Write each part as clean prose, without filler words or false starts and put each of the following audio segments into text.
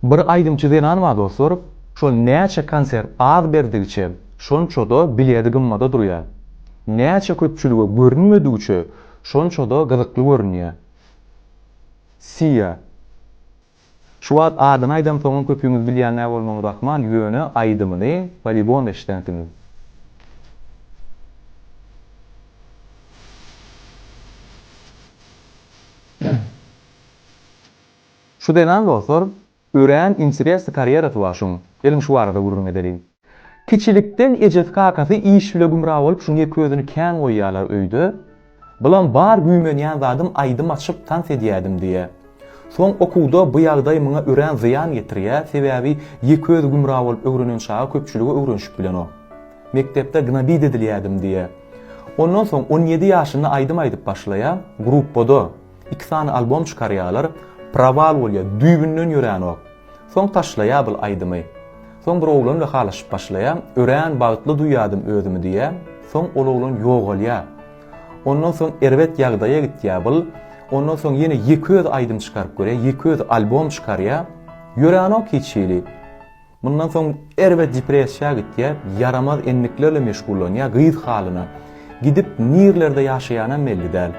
Bir aýdymçy denan bar dostlar, şol näçe konsert az berdigiçe şonço-da bilýärdi gymmada durýar. Näçe köpçüligi görünmedigiçe şonço-da gyzykly görünýär. Sia. Şu wagt adyny aýdam soňra köpüňiz bilýän näme bolmagy rahman ýöne aýdymyny volleybol eşdäňtiňiz. Şu denan dostlar, ören interesli kariyerasy bar şuň. Elim şu arada gurrun edelim. Kiçilikden ejet kakasy iş bile gümra bolup şuňa közüni kän goýýarlar öýde. Bulan bar güýmenýän zadym aýdym açyp tans edýärdim diýe. Soň okuwda bu ýagdaý muňa ören ziýan getirýär, sebäbi ýeköz gümra bolup öwrenen çağa köpçüligi öwrenşip bilen o. Mektepde gnabid edilýärdim diýe. Ondan soň 17 ýaşynda aýdym aýdyp başlaýar, gruppada 2 sany albom çykarýarlar. Praval bolýar, düýbünden ýören ok. Soň taşlaýar bu aýdymy. Soň bir oglanla halaşyp başlaýar, ören bagtly duýýardym özümi diýe. Soň ol oglan ýogalýar. Ondan soň erwet ýagdaýa gitýär bu. Ondan soň ýene 200 aýdym çykaryp görýär, 200 albom çykarýar. Ýören ok hiçili. Bundan soň erwet depressiýa gitýär, yaramaz enliklerle meşgullanýar, gyýyt halyna. Gidip nirlerde ýaşaýana belli däl.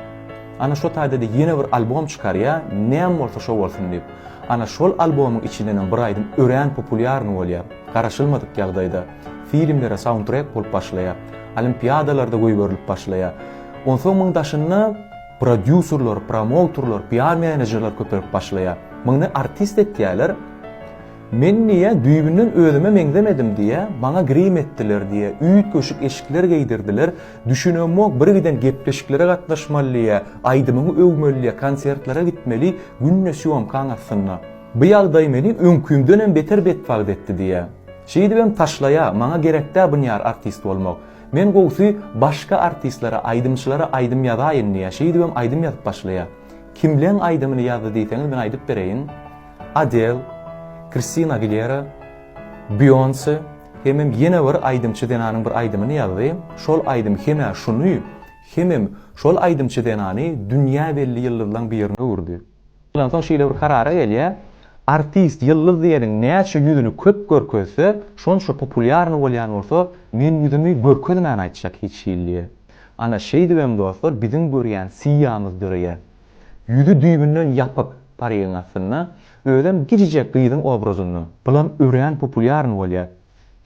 Ana şo taýda ýene bir albom çykarýar, näme bolsa şo bolsun diýip. Ana şol albomyň içinden bir aýdym ören populýarny bolýar. Garaşylmadyk ýagdaýda filmlere soundtrack bolup başlaýar, olimpiadalarda goýberilip başlaýar. Ondan soň muňdaşyny prodüserler, promotorlar, PR menajerler köperip başlaýar. Muňny artist etýärler. Men niýe düýbünden özüme meňzemedim diýe, maňa grim etdiler diýe, üýt köşük eşikler geýdirdiler. Düşünemok bir giden gepleşiklere gatnaşmaly, aýdymyny öwmeli, konsertlere gitmeli, günne süýüm kaňasyna. Bu ýagdaý meni öňküňden hem beter betfagd etdi diýe. Şeýdi ben taşlaýa, maňa gerekde bunýar artist bolmak. Men goýsy başga artistlara, aýdymçylara aýdym ýazaýyn diýe. Şeýdi ben aýdym ýazyp başlaýa. Kim bilen aýdymyny ýazdy diýseňiz ben aýdyp bereýin. Adele, Christina Aguilera, Beyoncé, hemem ýene bir aýdymçy denanyň bir aýdymyny ýazdy. Şol aýdym heme şuny, hemem şol aýdymçy denany dünýä belli ýyllardan birine urdy. Ondan soň şeýle bir karara gelýär. Artist yıldız diýenin näçe ýüzüni köp görkezse, şonça populýarny bolýan bolsa, men ýüzümi görkezmän aýtjak hiç şeýle. Ana şeýdi hem dostlar, biziň görýän siýamyz döreye. Ýüzü düýbünden ýapyp barýan aslynda, özüm gijijek gyýdyň obrazyny. Bulan ören populýarny bolýar.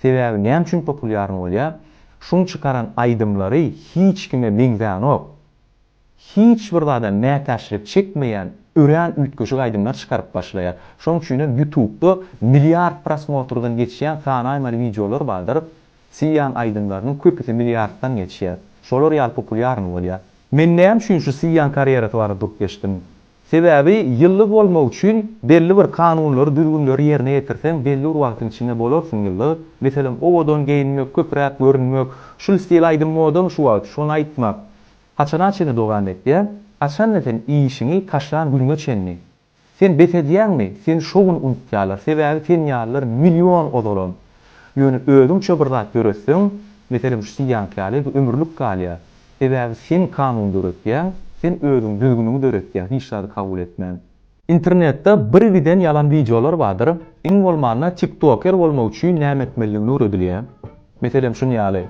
Sebäbi näme üçin populýarny bolýar? Şuň çykaran aýdymlary hiç kime meňzän ok. Hiç bir zada nätäşlik çekmeýän ören üýtgeşik aýdymlar çykaryp başlaýar. Şoň üçin YouTube'da milliard prosmotrdan geçýän sanaýmary videolar bardyr. Siýan aýdymlarynyň köpüsi milliarddan geçýär. Şolar ýaly populýarny bolýar. Men näme üçin şu siýan karýerasy bardy geçdim? Sebäbi ýylly bolmak üçin belli bir kanunlary, düzgünleri ýerine ýetirsen, belli bir wagtyň içinde bolarsyň ýylly. Meselem, owadan geýinmek, köpräk görünmek, şul stil aýdym modam şu wagt, şonu aýtmak. Haçan çene dogan etdi. Haçan neten işini kaşlan gülüňe çenni. Sen betedýärmi? Sen şogun unutýarlar. Sebäbi sen ýarlar milyon odalan. Ýöne özüňçe bir zat göreseň, meselem şu siýan kaly ömürlük kalýar. Sebäbi sen kanun döretýän, sen özüň düzgünlüğini döretýän, hiç zat kabul etmän. İnternetde bir giden yalan videolar bardyr. Iň bolmanda TikToker bolmak üçin näme etmeliligini öğredilýär. Meselem şunu ýaly.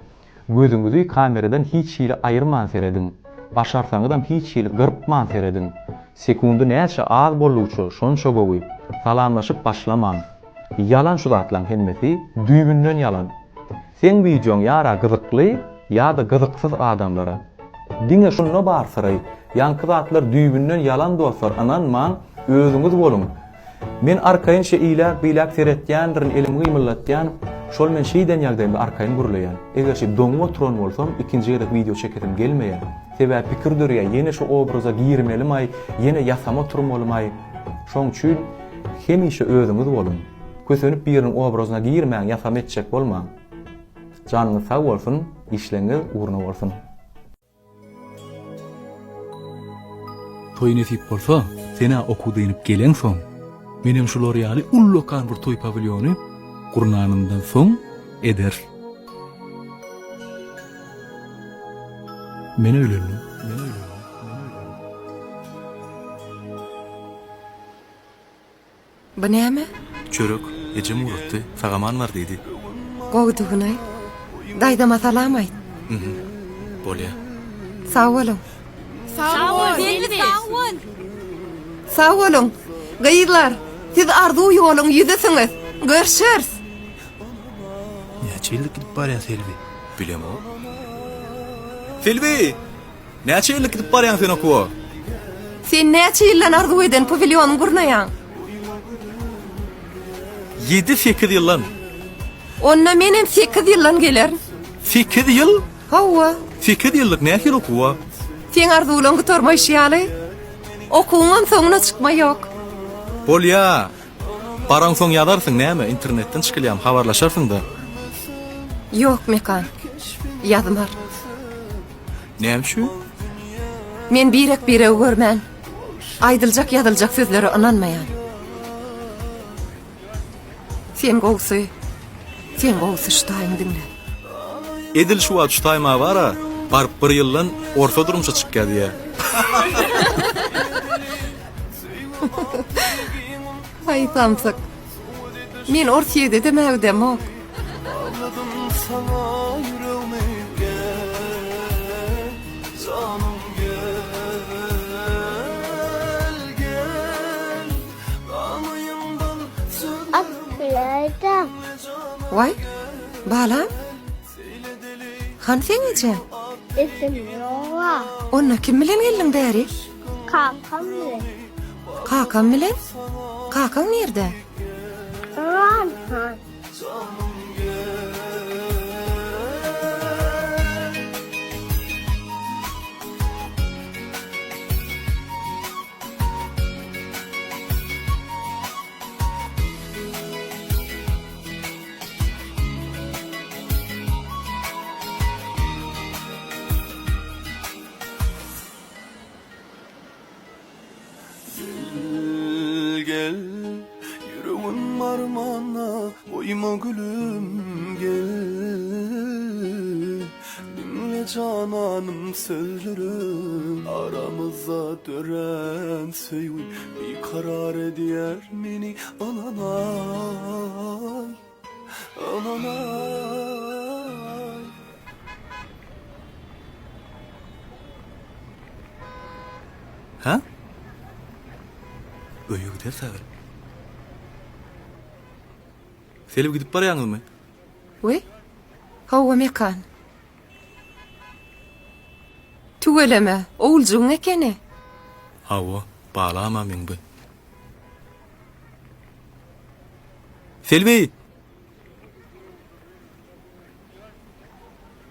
Gözüňizi kameradan hiç ýyly aýyrman seredin. Başarsaňyzam hiç ýyly gyrpman seredin. Sekundy näçe az bolýuçy, şonça gowy. Salamlaşyp başlaman. Yalan şu zatlaň hemmesi düýbünden yalan. Sen videoň ýara gyzykly, ýa-da gyzyksyz adamlara. Diňe şunu barsyry. Ýanky zatlar düýbünden yalan dostlar, ananman, özüňiz bolun. Men arkaýyn şeýler bilak seretýändirin, elimi gymylatýan. Şol men şeýden ýagdaýymda arkaýyn gurulaýan. Eger şeý doňma oturan bolsam, ikinji ýerde video çekedim gelmeýär. Sebäbi pikir dörýär, ýene şu obraza girmelimay, ýene ýasama turmalymy. Şoň üçin hemişe özüňiz bolun. Kösenip biriniň obrazyna girmäň, ýasama etjek bolmaň. Janyňyz sag bolsun, işleňiz uğruna bolsun. Toy nesip bolsa, sena okuwda inip gelen soň, menem şular ýaly ullokan bir toy pavilyony gurnanyndan soň eder. Men öýlendim. Bu näme? Çörek, ece muratty, sagaman var dedi. Gowdugyny. Daýdama salam aýt. Bolýa. Sag bolun. Sağ ol. Sag bolun. Gaýyrlar, siz arzuw ýoluň ýüzesiňiz. Görüşürüz. Näçe ýyllyk gidip barýan Selvi? Bilem o. Selvi! Näçe ýyllyk gidip barýan sen okuwa? Sen näçe ýyllan arzuw eden pavilyony gurnaýan? 7-8 ýyllan. Onna menen 8 ýyllan geler. 8 ýyl? Hawa, 8 ýyllyk näçe ýyl okuwa? sen arzuwlaryňy tormaýşýaly. Okuwňdan soňuna çykma ýok. Bolýa. Baraň soň ýazarsyň näme? Internetden çykylýam, habarlaşarsyň da. Ýok mekan. Ýazmar. Näme şu? Men birek görmän. Aýdyljak ýazyljak sözlere inanmaýan. Sen gowsy şutaýyň dinle. Edil şu wagt şutaýma bara, barp bir ýyldan orta durmuşa çykýar diýe. Ay tamsyk. Men ortýede demägdem ok. Ağladım sana yüreğime gel canım gel kanıyımdan Akıllardan. Vay, balam. Han sen eje? İsim Nova. Onna kim bilen geldiň däri? Kankam bilen. Kakam bilen? Kakaň nerede? Ranhan. Gel yüreğin marmana koyma gülüm gel dinle cananım sözlerim aramıza dören sevgi bir karar ediyer beni ananay ananay. Ha? Öýe gider sagır. Selvi gidip barýangymy? Vay, hawa mekan. Tuweleme, oğulcuğun ekeni. Hawa, bağlama meňbe. Selvi!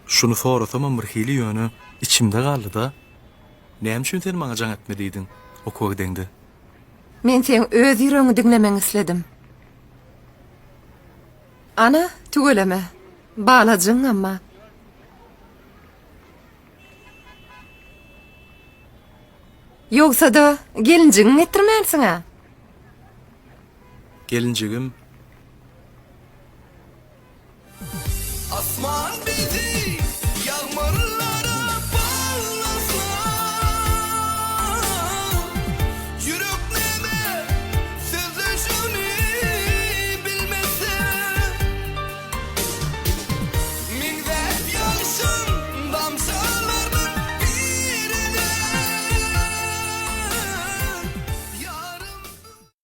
Şunu sorasamam bir hili ýöne içimde galdy da. Näme üçin sen maňa jaň etmediň? Okuwa gidende. Men sen öz ýüregiňi dinlemeň isledim. Ana, tuweleme. Balajyň amma. Yoksa da gelinjiň getirmänsiň ha? Gelinjigim